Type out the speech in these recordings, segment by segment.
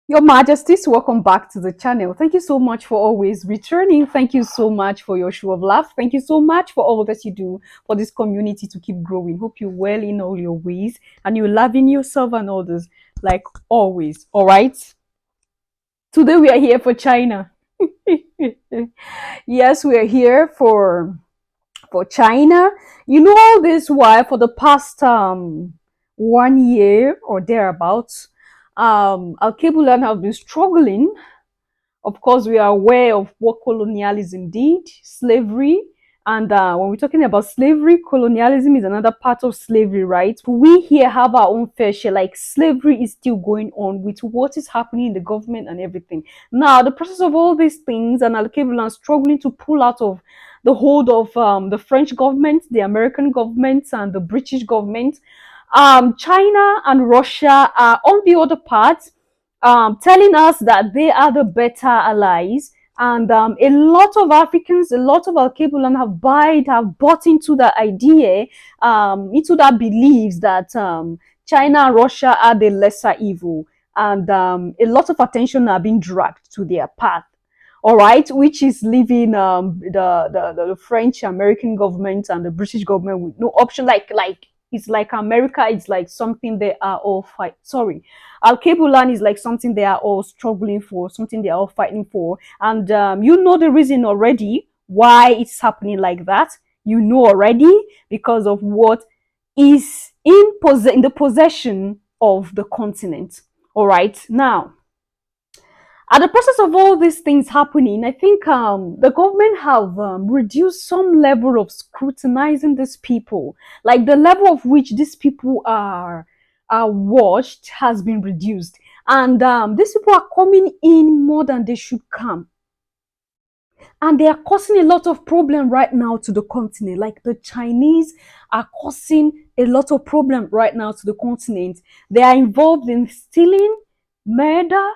Your Majesties, welcome back to the channel. Thank you so much for always returning. Thank you so much for your show of love. Thank you so much for all that you do for this community to keep growing. Hope you're well in all your ways and you're loving yourself and others like always. All right. Today we are here for China. Yes, we are here for China. You know all this why for the past 1 year or thereabouts, Al Kebulan have been struggling. Of course, we are aware of what colonialism did, slavery. And when we're talking about slavery, colonialism is another part of slavery, right? We here have our own fair share. Like slavery is still going on with what is happening in the government and everything. Now, the process of all these things, and Al Kebulan struggling to pull out of the hold of the French government, the American government, and the British government. China and Russia are on the other part, telling us that they are the better allies. And a lot of Africans, a lot of Al-Kabulan have bought into that idea, into that beliefs that China and Russia are the lesser evil. And a lot of attention are being dragged to their path. All right, which is leaving the French American government and the British government with no option. Like it's like America is like something they are all fight. Sorry, Al Kabulan is like something they are all struggling for, something they are all fighting for. And you know the reason already why it's happening like that. You know already because of what is in the possession of the continent. All right, now at the process of all these things happening, I think the government have reduced some level of scrutinizing these people. Like the level of which these people are watched has been reduced, and these people are coming in more than they should come, and they are causing a lot of problem right now to the continent. Like the Chinese are causing a lot of problem right now to the continent. They are involved in stealing, murder,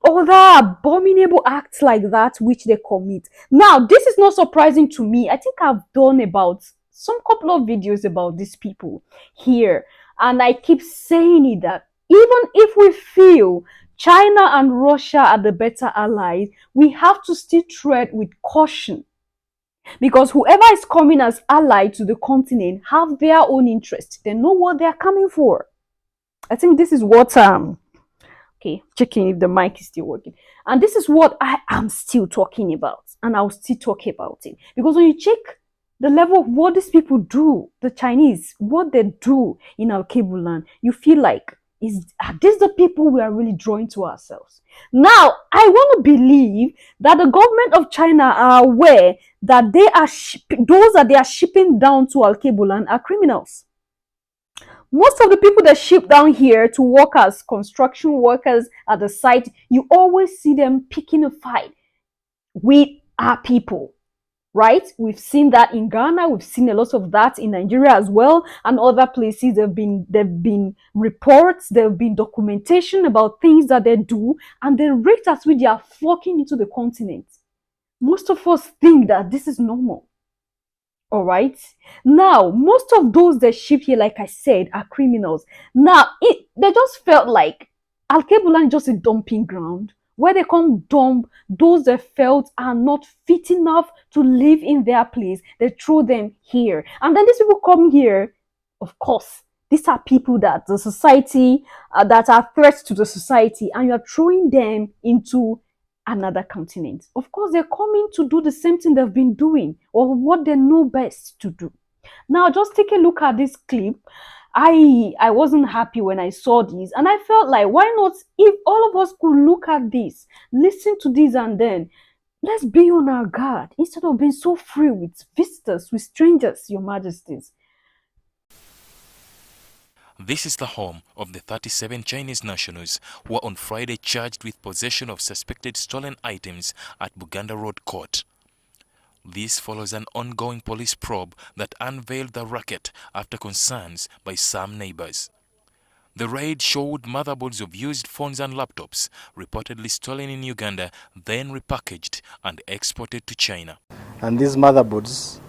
other abominable acts like that which they commit. Now, this is not surprising to me. I think I've done about some couple of videos about these people here, and I keep saying it that even if we feel China and Russia are the better allies, we have to still tread with caution because whoever is coming as ally to the continent have their own interest. They know what they are coming for. I think this is what okay, checking if the mic is still working. And this is what I am still talking about, and I'll still talk about it. Because when you check the level of what these people do, the Chinese, what they do in Al Kebulan, you feel like, are these the people we are really drawing to ourselves? Now, I want to believe that the government of China are aware that those that they are shipping down to Al Kebulan are criminals. Most of the people that ship down here to work as construction workers at the site, you always see them picking a fight with our people, right? We've seen that in Ghana. We've seen a lot of that in Nigeria as well, and other places. There've been reports, there've been documentation about things that they do, and the rate at which they are flocking into the continent. Most of us think that this is normal. All right. Now, most of those that ship here, like I said, are criminals. Now, they just felt like Al Kebulan just a dumping ground where they come dump those they felt are not fit enough to live in their place. They throw them here. And then these people come here, of course. These are people that the society, that are threats to the society, and you're throwing them into another continent. Of course, they're coming to do the same thing they've been doing or what they know best to do. Now, just take a look at this clip. I wasn't happy when I saw this, and I felt like, why not, if all of us could look at this, listen to this, and then let's be on our guard instead of being so free with visitors, with strangers, your majesties. This is the home of the 37 Chinese nationals who were on Friday charged with possession of suspected stolen items at Buganda Road Court. This follows an ongoing police probe that unveiled the racket after concerns by some neighbors. The raid showed motherboards of used phones and laptops reportedly stolen in Uganda, then repackaged and exported to China. And these motherboards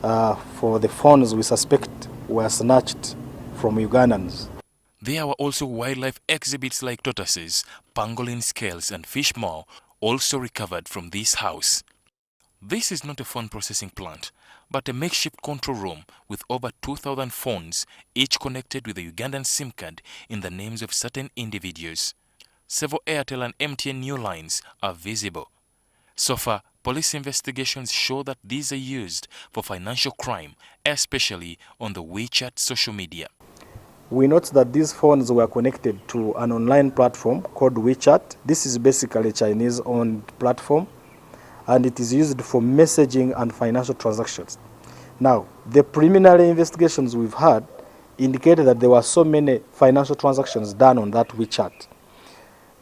for the phones we suspect were snatched from Ugandans. There were also wildlife exhibits like tortoises, pangolin scales and fish maw also recovered from this house. This is not a phone processing plant, but a makeshift control room with over 2,000 phones, each connected with a Ugandan SIM card in the names of certain individuals. Several Airtel and MTN new lines are visible. So far, police investigations show that these are used for financial crime, especially on the WeChat social media. We note that these phones were connected to an online platform called WeChat. This is basically a Chinese-owned platform, and it is used for messaging and financial transactions. Now, the preliminary investigations we've had indicated that there were so many financial transactions done on that WeChat.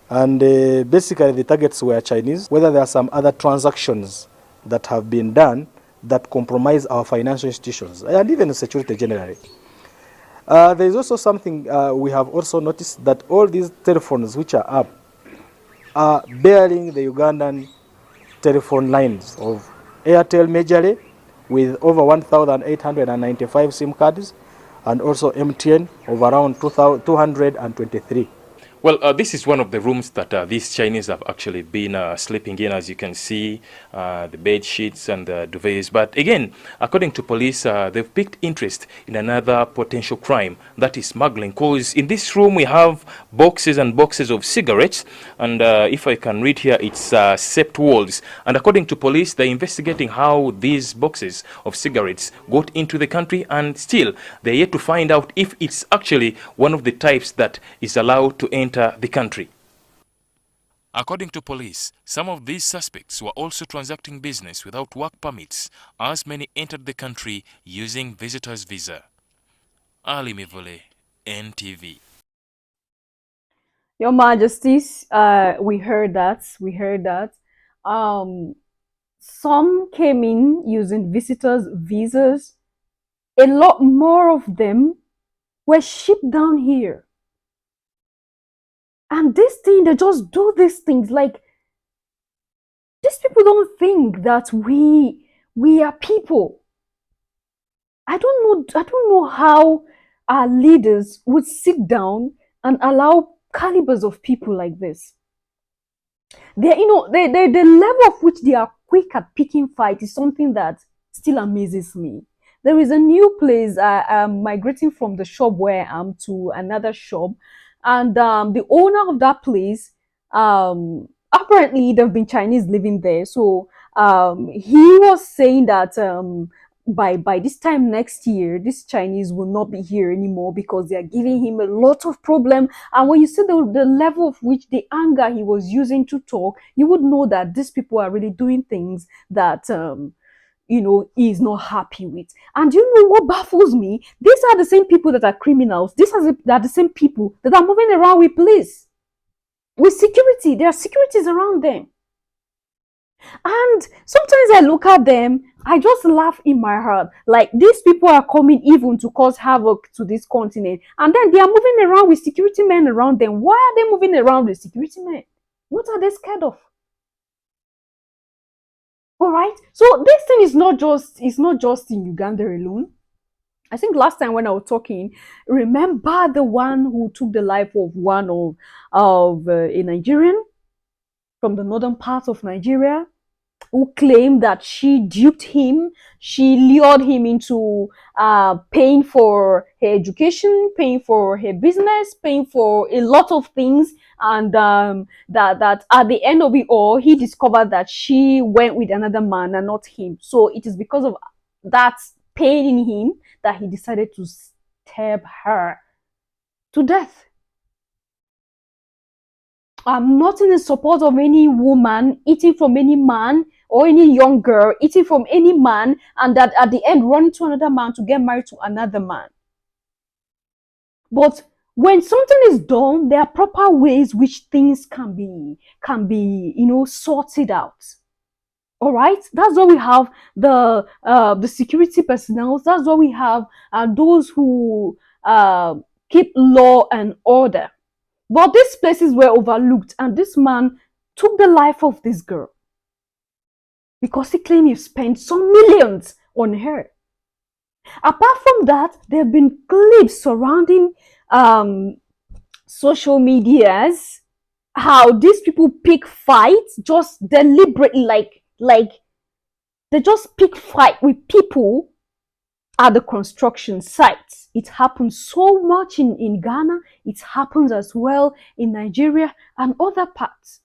And basically the targets were Chinese. Whether there are some other transactions that have been done that compromise our financial institutions and even security generally. There is also something we have also noticed, that all these telephones which are up are bearing the Ugandan telephone lines of Airtel majorly, with over 1,895 SIM cards, and also MTN of around 223. Well, this is one of the rooms that these Chinese have actually been sleeping in, as you can see, the bed sheets and the duvets. But again, according to police, they've picked interest in another potential crime, that is smuggling. Because in this room we have boxes and boxes of cigarettes, and if I can read here, it's sept walls. And according to police, they're investigating how these boxes of cigarettes got into the country, and still they're yet to find out if it's actually one of the types that is allowed to enter the country. According to police, some of these suspects were also transacting business without work permits, as many entered the country using visitor's visa. Ali Mivule, NTV. Your Majesties, we heard that. We heard that. Um, some came in using visitors' visas. A lot more of them were shipped down here. And this thing, they just do these things. Like, these people don't think that we are people. I don't know how our leaders would sit down and allow calibers of people like this. The level of which they are quick at picking fight is something that still amazes me. There is a new place. I'm migrating from the shop where I am to another shop, and the owner of that place, apparently there have been Chinese living there. So he was saying that by this time next year, this Chinese will not be here anymore because they are giving him a lot of problem. And when you see the level of which the anger he was using to talk, you would know that these people are really doing things that he's not happy with. And you know what baffles me? These are the same people that are criminals. These are the same people that are moving around with police, with security. There are securities around them. And sometimes I look at them, I just laugh in my heart. Like, these people are coming even to cause havoc to this continent. And then they are moving around with security men around them. Why are they moving around with security men? What are they scared of? All right. So this thing is not just in Uganda alone. I think last time when I was talking, remember the one who took the life of one of a Nigerian from the northern part of Nigeria, who claimed that she duped him, she lured him into paying for her education, paying for her business, paying for a lot of things, and that at the end of it all, he discovered that she went with another man and not him. So it is because of that pain in him that he decided to stab her to death. I'm not in the support of any woman eating from any man, or any young girl eating from any man, and that at the end running to another man to get married to another man. But when something is done, there are proper ways which things can be sorted out. All right, that's why we have the security personnel. That's why we have those who keep law and order. But these places were overlooked, and this man took the life of this girl because he claimed he spent some millions on her. Apart from that, there have been clips surrounding social medias, how these people pick fights just deliberately, like they just pick fight with people at the construction sites. It happens so much in Ghana. It happens as well in Nigeria and other parts.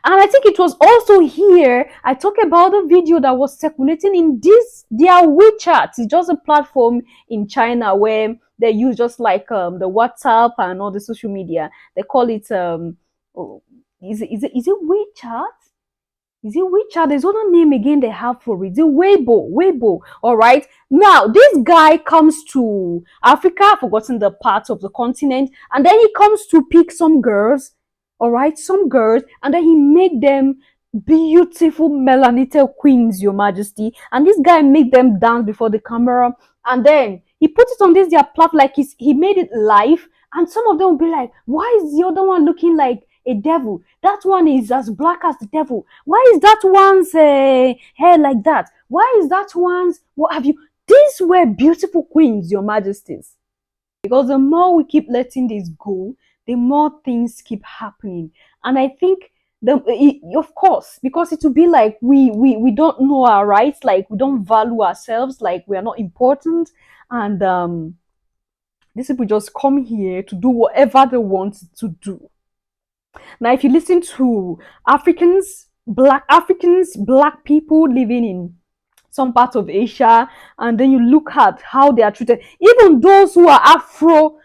And I think it was also here I talk about a video that was circulating in this their WeChat. It's just a platform in China where they use just like the WhatsApp and all the social media. They call it oh, is it WeChat? Is it WeChat? There's another name again they have for it. Is it Weibo? Weibo. All right. Now this guy comes to Africa, I've forgotten the part of the continent, and then he comes to pick some girls. All right, some girls, and then he make them beautiful melanated queens, Your Majesty. And this guy make them dance before the camera, and then he put it on this their platform like he made it live. And some of them will be like, "Why is the other one looking like a devil? That one is as black as the devil. Why is that one's hair like that? Why is that one's what have you?" These were beautiful queens, Your Majesties. Because the more we keep letting this go, the more things keep happening. And I think of course, because it will be like we don't know our rights, like we don't value ourselves, like we are not important, and these people just come here to do whatever they want to do. Now, if you listen to Africans, black people living in some part of Asia, and then you look at how they are treated, even those who are Afro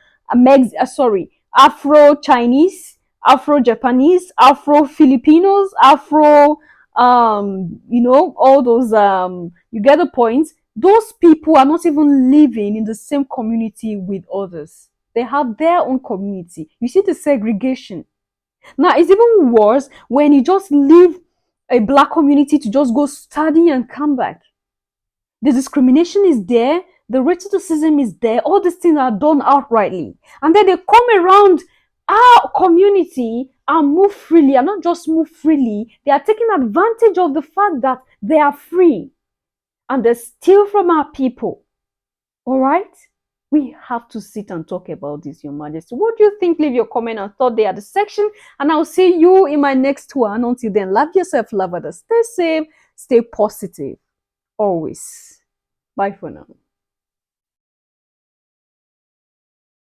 Chinese, Afro Japanese, Afro Filipinos, Afro, all those, you get the point. Those people are not even living in the same community with others. They have their own community. You see the segregation. Now, it's even worse when you just leave a black community to just go study and come back. The discrimination is there, the racism is there, all these things are done outrightly. And then they come around our community and move freely, and not just move freely, they are taking advantage of the fact that they are free and they steal from our people. All right? We have to sit and talk about this, Your Majesty. What do you think? Leave your comment and thought there at the section, and I'll see you in my next one. Until then, love yourself, love others. Stay safe, stay positive, always. Bye for now.